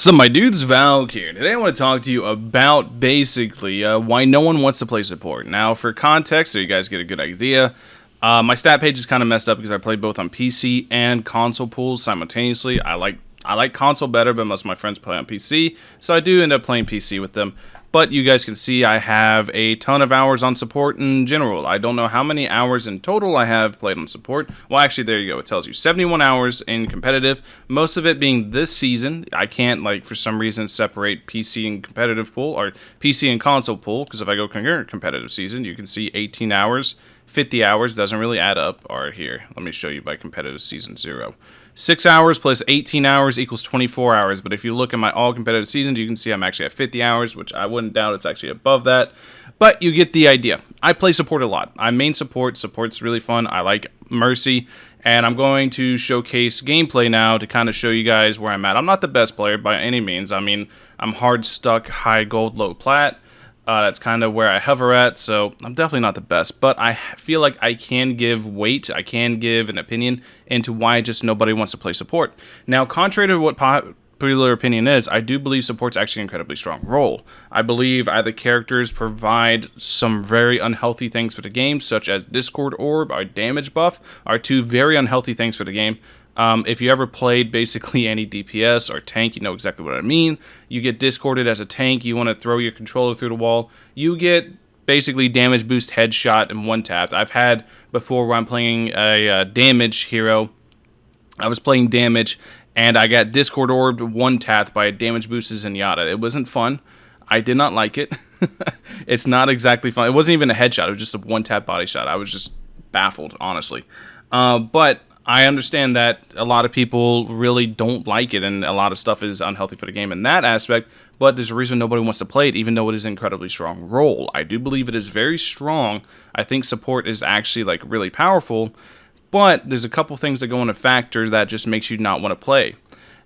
So my dude's Valk here. Today I want to talk to you about basically why no one wants to play support. Now for context, so you guys get a good idea, my stat page is kind of messed up because I played both on PC and console pools simultaneously. I like console better, but most of my friends play on PC, so I do end up playing PC with them. But you guys can see I have a ton of hours on support in general. I don't know how many hours in total I have played on support. Well, actually, there you go. It tells you 71 hours in competitive, most of it being this season. I can't, for some reason, separate PC and competitive pool, or PC and console pool, because if I go concurrent competitive season, you can see 18 hours, 50 hours, doesn't really add up. Or here, let me show you by competitive season 0. 6 hours plus 18 hours equals 24 hours, but if you look at my all competitive seasons, you can see I'm actually at 50 hours, which I wouldn't doubt it's actually above that, but you get the idea. I play support a lot. I main support. Support's really fun. I like Mercy, and I'm going to showcase gameplay now to kind of show you guys where I'm at. I'm not the best player by any means. I mean, I'm hard stuck, high gold, low plat. That's kind of where I hover at, so I'm definitely not the best, but I feel like I can give weight, I can give an opinion into why just nobody wants to play support. Now, contrary to what popular opinion is, I do believe support's actually an incredibly strong role. I believe either characters provide some very unhealthy things for the game, such as Discord Orb or Damage Buff, are two very unhealthy things for the game. If you ever played basically any DPS or tank, you know exactly what I mean. You get discorded as a tank, you want to throw your controller through the wall, you get basically damage boost headshot and one tapped. I've had before where I'm playing a damage hero, I was playing damage and I got discord orbed one tapped by a damage boost Zenyatta. It wasn't fun. I did not like it. It's not exactly fun. It wasn't even a headshot, it was just a one tap body shot. I was just baffled, honestly. But I understand that a lot of people really don't like it, and a lot of stuff is unhealthy for the game in that aspect, but there's a reason nobody wants to play it, even though it is an incredibly strong role. I do believe it is very strong. I think support is actually, really powerful, but there's a couple things that go into factor that just makes you not want to play.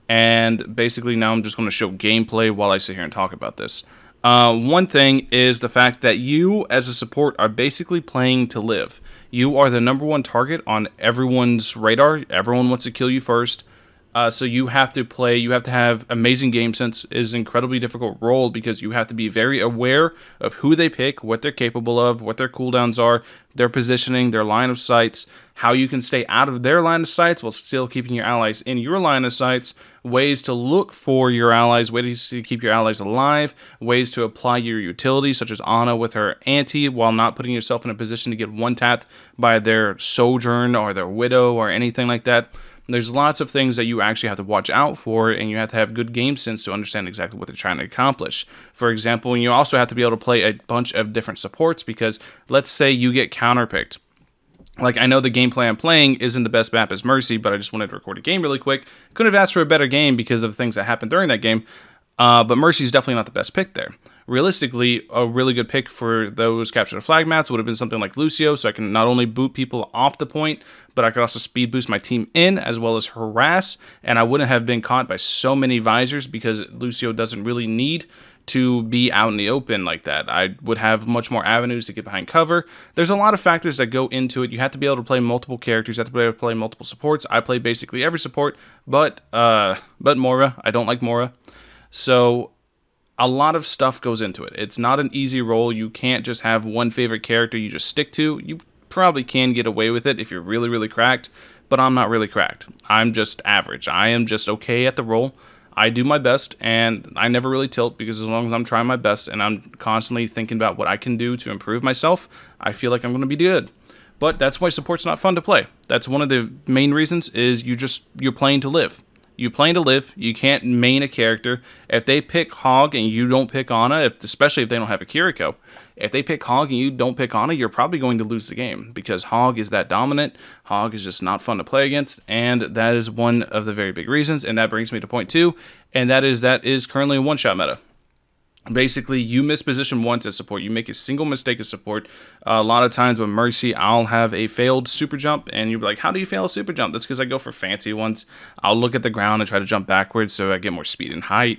And basically now I'm just going to show gameplay while I sit here and talk about this. One thing is the fact that you, as a support, are basically playing to live. You are the number one target on everyone's radar. Everyone wants to kill you first. So you have to play, you have to have amazing game sense. It is an incredibly difficult role because you have to be very aware of who they pick, what they're capable of, what their cooldowns are, their positioning, their line of sights, how you can stay out of their line of sights while still keeping your allies in your line of sights, ways to look for your allies, ways to keep your allies alive, ways to apply your utility, such as Ana with her anti, while not putting yourself in a position to get one-tapped by their Sojourn or their Widow or anything like that. There's lots of things that you actually have to watch out for, and you have to have good game sense to understand exactly what they're trying to accomplish. For example, you also have to be able to play a bunch of different supports because let's say you get counterpicked. I know the gameplay I'm playing isn't the best map as Mercy, but I just wanted to record a game really quick. Couldn't have asked for a better game because of the things that happened during that game, but Mercy's definitely not the best pick there. Realistically, a really good pick for those capture the flag mats would have been something like Lucio, so I can not only boot people off the point, but I could also speed boost my team in, as well as harass, and I wouldn't have been caught by so many visors because Lucio doesn't really need to be out in the open like that. I would have much more avenues to get behind cover. There's a lot of factors that go into it. You have to be able to play multiple characters. You have to be able to play multiple supports. I play basically every support, but Mora. I don't like Mora. So a lot of stuff goes into it. It's not an easy role. You can't just have one favorite character you just stick to. You probably can get away with it if you're really, really cracked, but I'm not really cracked. I'm just average. I am just okay at the role. I do my best, and I never really tilt because as long as I'm trying my best and I'm constantly thinking about what I can do to improve myself, I feel like I'm going to be good. But that's why support's not fun to play. That's one of the main reasons is you're playing to live. You're playing to live. You can't main a character. If they pick Hog and you don't pick Ana, especially if they don't have a Kiriko, if they pick Hog and you don't pick Ana, you're probably going to lose the game because Hog is that dominant. Hog is just not fun to play against, and that is one of the very big reasons. And that brings me to point 2, and that is currently a one-shot meta. Basically, you miss position once as support. You make a single mistake as support. A lot of times with Mercy, I'll have a failed super jump, and you'll be like, how do you fail a super jump? That's because I go for fancy ones. I'll look at the ground and try to jump backwards so I get more speed and height.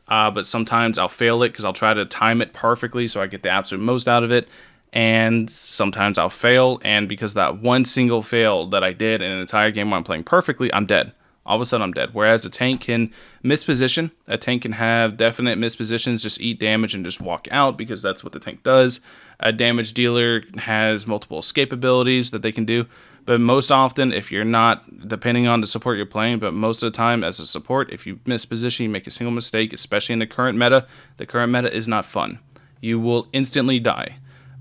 But sometimes I'll fail it because I'll try to time it perfectly so I get the absolute most out of it. And sometimes I'll fail, and because that one single fail that I did in an entire game where I'm playing perfectly, I'm dead. all of a sudden I'm dead. Whereas a tank can misposition. A tank can have definite mispositions, just eat damage and just walk out because that's what the tank does. A damage dealer has multiple escape abilities that they can do. But most often, if you're not, depending on the support you're playing, but most of the time as a support, if you misposition, you make a single mistake, especially in the current meta is not fun. You will instantly die.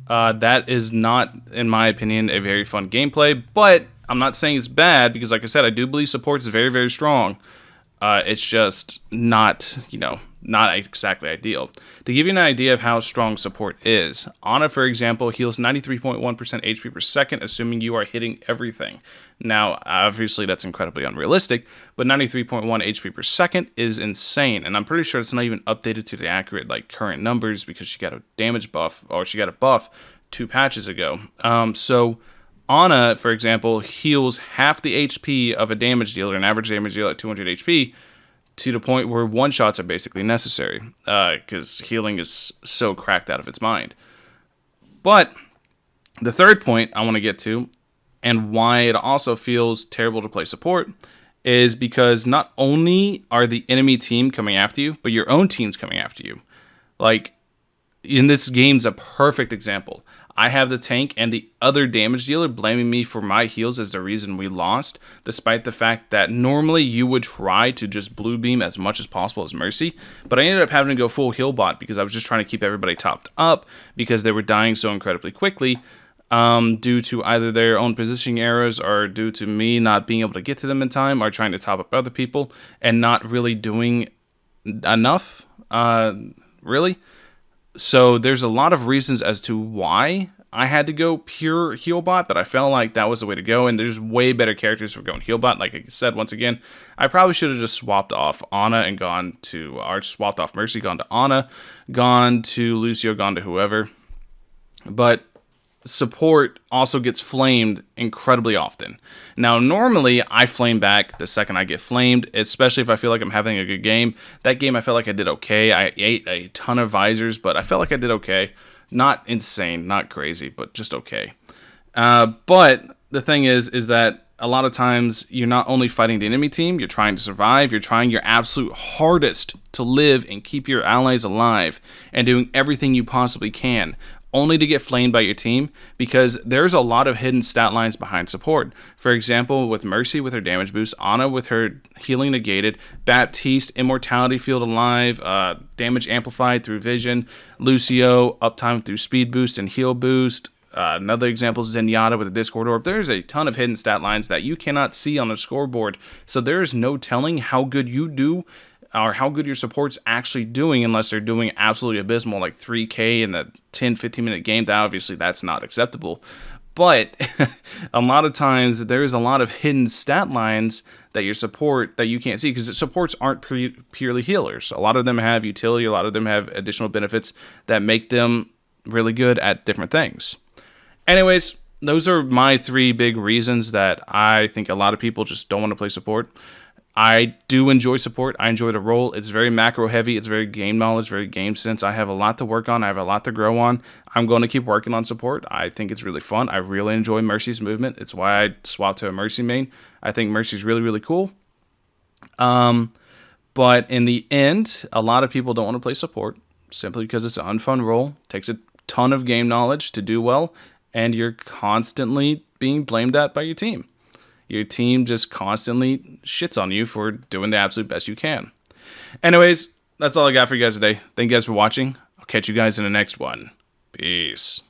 That is not, in my opinion, a very fun gameplay, but I'm not saying it's bad because, like I said, I do believe support is very, very strong. It's just not, not exactly ideal. To give you an idea of how strong support is, Ana, for example, heals 93.1% HP per second, assuming you are hitting everything. Now, obviously, that's incredibly unrealistic, but 93.1 HP per second is insane, and I'm pretty sure it's not even updated to the accurate, current numbers because she got a damage buff, or she got a buff 2 patches ago. So Ana, for example, heals half the HP of a damage dealer, an average damage dealer at 200 HP, to the point where one-shots are basically necessary, because healing is so cracked out of its mind. But the third point I want to get to, and why it also feels terrible to play support, is because not only are the enemy team coming after you, but your own team's coming after you. In this game's a perfect example. I have the tank and the other damage dealer blaming me for my heals as the reason we lost, despite the fact that normally you would try to just blue beam as much as possible as Mercy, but I ended up having to go full heal bot because I was just trying to keep everybody topped up because they were dying so incredibly quickly due to either their own positioning errors or due to me not being able to get to them in time or trying to top up other people and not really doing enough, really. So there's a lot of reasons as to why I had to go pure heal bot, but I felt like that was the way to go, and there's way better characters for going heal bot. Like I said, once again, I probably should have just swapped off Ana and gone to, or swapped off Mercy, gone to Ana, gone to Lucio, gone to whoever. But support also gets flamed incredibly often. Now, normally, I flame back the second I get flamed, especially if I feel like I'm having a good game. That game, I felt like I did okay. I ate a ton of visors, but I felt like I did okay. Not insane, not crazy, but just okay. But the thing is that a lot of times, you're not only fighting the enemy team, you're trying to survive, you're trying your absolute hardest to live and keep your allies alive, and doing everything you possibly can, only to get flamed by your team, because there's a lot of hidden stat lines behind support. For example, with Mercy with her damage boost, Ana with her healing negated, Baptiste, immortality field alive, damage amplified through vision, Lucio, uptime through speed boost and heal boost. Another example is Zenyatta with a Discord Orb. There's a ton of hidden stat lines that you cannot see on the scoreboard, so there is no telling how good you do or how good your support's actually doing unless they're doing absolutely abysmal, like 3K in a 10-15 minute game. Obviously that's not acceptable. But a lot of times there's a lot of hidden stat lines that your support that you can't see, because supports aren't purely healers. A lot of them have utility, a lot of them have additional benefits that make them really good at different things. Anyways, those are my 3 big reasons that I think a lot of people just don't want to play support. I do enjoy support. I enjoy the role. It's very macro heavy. It's very game knowledge, very game sense. I have a lot to work on. I have a lot to grow on. I'm going to keep working on support. I think it's really fun. I really enjoy Mercy's movement. It's why I swapped to a Mercy main. I think Mercy's really, really cool. But in the end, a lot of people don't want to play support simply because it's an unfun role. It takes a ton of game knowledge to do well, and you're constantly being blamed at by your team. Your team just constantly shits on you for doing the absolute best you can. Anyways, that's all I got for you guys today. Thank you guys for watching. I'll catch you guys in the next one. Peace.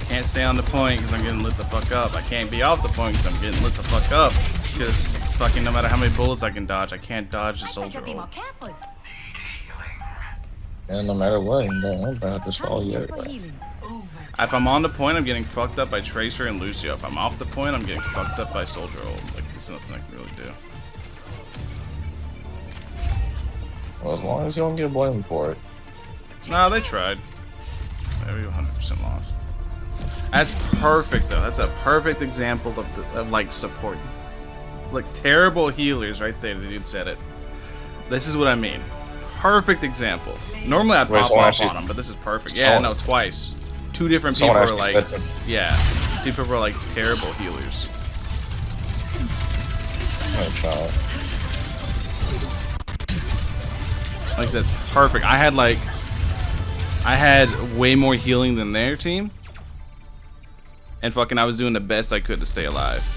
Can't stay on the point because I'm getting lit the fuck up. I can't be off the point because I'm getting lit the fuck up. Because fucking no matter how many bullets I can dodge, I can't dodge the soldier roll. And no matter what, I'm about to fall yet. If I'm on the point, I'm getting fucked up by Tracer and Lucio. If I'm off the point, I'm getting fucked up by soldier roll. Like, There's nothing I can really do. Well, as long as you don't get blamed for it. Nah, they tried. Maybe 100% lost. That's perfect though. That's a perfect example of like support. Like terrible healers right there. The dude said it. This is what I mean. Perfect example. Normally I'd pop off on them, but this is perfect. Yeah, no, twice. Two different people are like, yeah, two people are like terrible healers. Like I said, perfect. I had way more healing than their team. And fucking I was doing the best I could to stay alive.